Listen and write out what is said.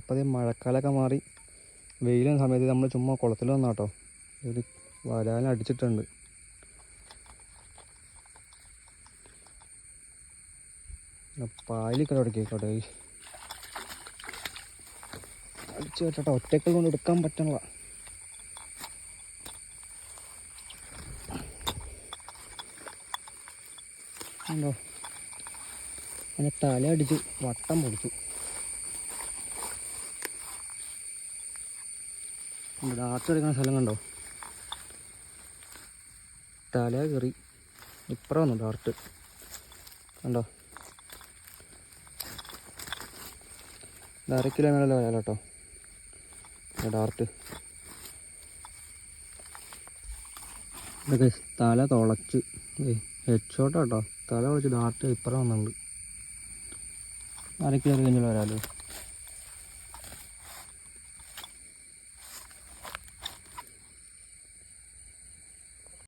അപ്പോൾ മഴക്കാലമൊക്കെ മാറി വെയിലും സമയത്ത് നമ്മൾ ചുമ്മാ കുളത്തിൽ വന്നാട്ടോ ഒരു വരാലും അടിച്ചിട്ടുണ്ട്. പാലിക്കട അടിക്കോട്ടെ അടിച്ചു കേട്ടോ, ഒറ്റയ്ക്ക് കൊണ്ട് എടുക്കാൻ പറ്റണില്ല. ഉണ്ടോ അങ്ങനെ തല അടിച്ചു വട്ടം പൊടിച്ചു. ഡാർട്ട് എടുക്കുന്ന സ്ഥലം കണ്ടോ, തല കയറി ഇപ്പുറം വന്നു ഡാർട്ട് കണ്ടോ. 1.5 കിലോ മേലെ വരാലോ കേട്ടോ ഡാർട്ട്. ഇതൊക്കെ തല തുളച്ച് ഹെഡ് ഷോട്ടാട്ടോ, തല തുളച്ച് ഡാർട്ട് ഇപ്പുറം വന്നിട്ടുണ്ട്. 1.5 കിലോ കഴിഞ്ഞാൽ വരാമല്ലോ.